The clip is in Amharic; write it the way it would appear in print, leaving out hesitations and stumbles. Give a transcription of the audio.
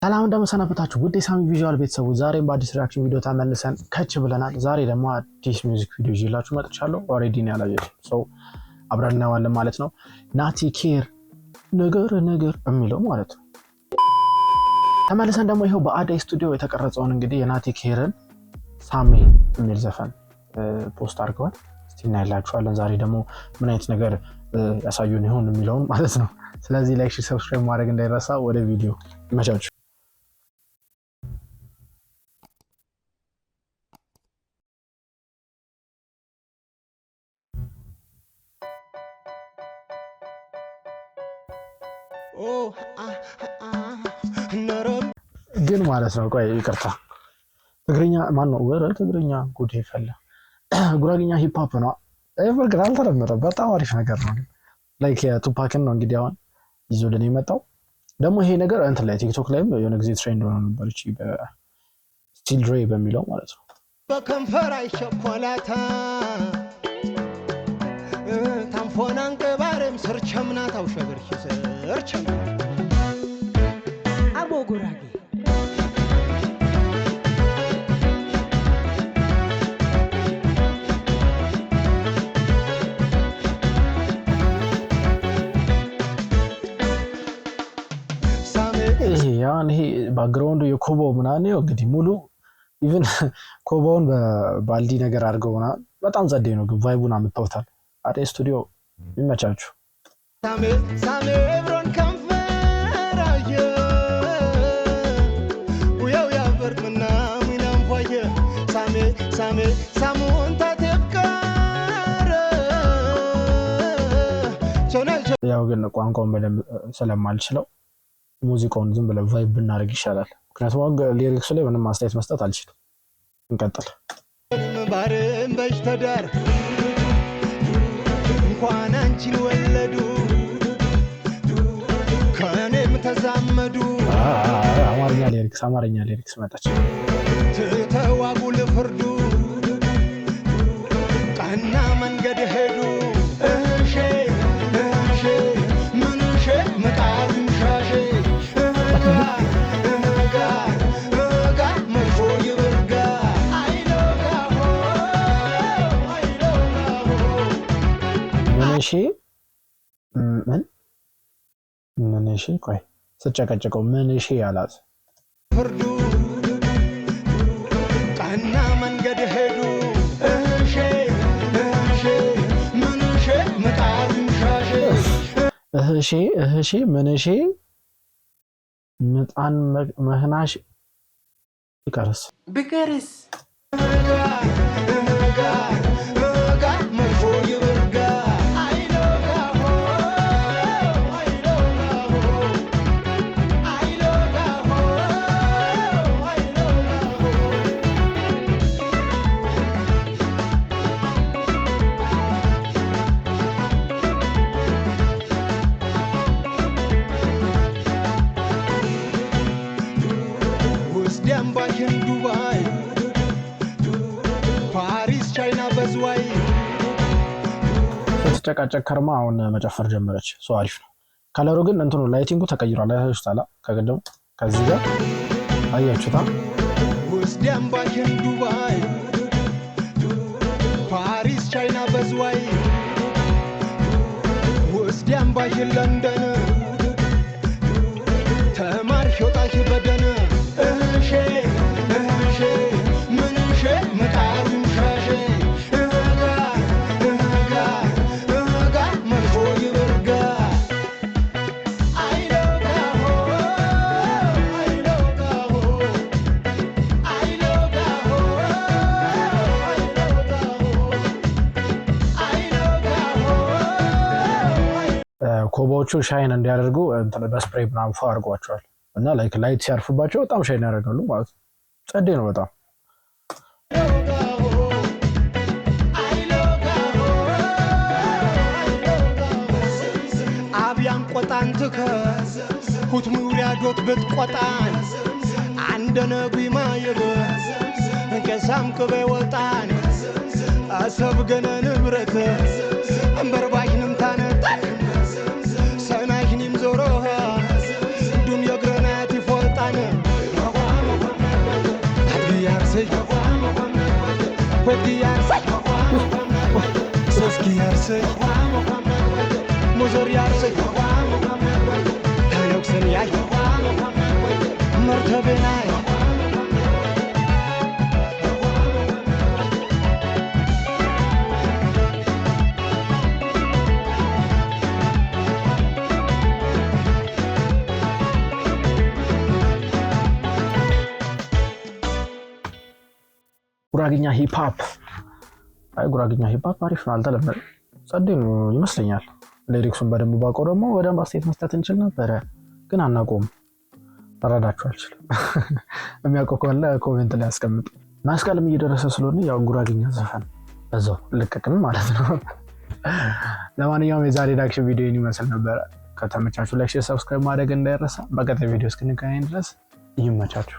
ሰላም እንደምሰናበታችሁ ውድ የሳሚ ቪዥዋል ቤተሰቦች ዛሬም በአዲስ ሪአክሽን ቪዲዮ ተመልሰን ከች ብለናል። ዛሬ ደግሞ አዲስ ሚውዚክ ቪዲዮ ይዤላችሁ መጥቻለሁ። ኦሬዲ ነው ያላየሁት ሰው አብረን እናየዋለን ማለት ነው። ናቲ ኬር ነገር የሚለው ማለት ነው። ተመልሰን ደግሞ ይሄው በአዳይ ስቱዲዮ የተቀረጸውን እንግዲህ የናቲ ኬርን ሳሜ የሚል ዘፈን ፖስት አድርገዋል። እስቲ እናያላችኋለን። ዛሬ ደግሞ ምን አይነት ነገር ያሳዩን ይሆን የሚለውን ማለት ነው። ስለዚህ ላይክ፣ ሼር፣ ሰብስክራይብ ማድረግ እንዳይረሳ። ወደ ቪዲዮ ይመቻችሁ። ግን ማለት ነው ቆይ ይቅርታ ትግርኛ ማን ነው ወረ ትግርኛ ጉዴ ፈላ ጉራግኛ ሂፕ ሆፕ ነው በርግጥ አልተለመደም። በጣም አሪፍ ነገር ነው። ላይክ የቱፓክን ነው እንግዲህ አሁን ይዞልን የመጣው ደግሞ ይሄ ነገር እንትን ላይ ቲክቶክ ላይም የሆነ ጊዜ ትሬንድ ሆኖ ነበር። እቺ በስቲል ድሬ በሚለው ማለት ነው። በከንፈር አይሸኮላታ ታንፎናን ቀባረም ስርቸምና ታውሸገርሽ ስርቸም አቦ ጉራጌ ያን ይሄ ባክግራውንዱ የኮቦ ምናምን ነው እንግዲህ ሙሉ ኢቭን ኮቦውን በባልዲ ነገር አድርገው ምናምን በጣም ጸዴ ነው። ግን ቫይቡን አምጥተውታል። አዳይ ስቱዲዮ ይመቻችሁ። ሳሜ ብሮን ከንፈራየ ወያው ያበርቅና ሚናም ፏየ ሳሜ ሳሙን ታተብካረ ያው ግን ቋንቋውን በደንብ ስለማልችለው ሙዚቃውን ዝም ብለን ቫይብ ብናደርግ ይሻላል። ምክንያቱም ሊሪክሱ ላይ ምንም ማስተያየት መስጠት አልችልም። እንቀጥል። ባርም በሽተዳር እንኳን አንቺን ወለዱ ከኔም ተዛመዱ አማርኛ ሊሪክስ መጣች። ተዋጉ ለፍርዱ ቀና መንገድ ሄዱ ምንሽ ቆይ ስጨቀጨቀው ምንሽ ያላት ፍርዱ ቀና መንገድ ሄዱ እህሼ ምንሽ ምጣን መህናሽ ቢቀርስ ዱባይ ፓሪስ ቻይና በዝዋይ ስትጨቃጨቅ ከርማ አሁን መጨፈር ጀመረች። ሰው አሪፍ ነው። ከለሩ ግን እንትኑ ላይቲንጉ ተቀይሯል። አይታችሁታል? ከቀደሙ ከዚህ ጋር አያችሁታ? ወስደም ባሽን ዱባይ ፓሪስ ቻይና በዝዋይ ወስደም ባሽን ለንደን ተማር ሾጣሽ በደን ኮቦቹ ሻይን እንዲያደርጉ በስፕሬይ ምናምን ፏ አድርጓቸዋል እና ላይት ሲያርፍባቸው በጣም ሻይን ያደርጋሉ ማለት ነው። ጸዴ ነው በጣም። አብያን ቆጣንትከ ሁትሙሪያ ዶት በትቆጣን አንደነ ቢማ የበዝ እንከሳም ከበ ወጣን አሰብ ገነ ንብረት እንበርባሽንም ታነጣ ሰናሽንም ዞሮሃ ዱንያ ግረናት ይፎጣን ያርሰኝ ሁለት ያርሰኝ ሶስት ያርሰኝ ሙዞር ያርሰኝ ተነክሰን ያይ መርተበናይ ጉራግኛ ሂፕሆፕ ጉራግኛ ሂፕሆፕ አሪፍ ነው። አልተለመደም። ጸዴ ነው ይመስለኛል። ሊሪክሱን በደንብ ባውቀው ደግሞ በደንብ አስተያየት መስጠት እንችል ነበረ፣ ግን አናውቀውም። ተረዳችሁ አልችልም። የሚያውቀው ከሆነ ኮሜንት ላይ አስቀምጡ። መስቀልም እየደረሰ ስለሆነ ያው ጉራግኛ ዘፈን በዛው ልቀቅም ማለት ነው። ለማንኛውም የዛሬ ሪአክሽን ቪዲዮ ይመስል ነበረ። ከተመቻችሁ ላይክ፣ ሼር፣ ሰብስክራይብ ማድረግ እንዳይረሳ። በቀጣይ ቪዲዮ እስክንገናኝ ድረስ ይመቻችሁ።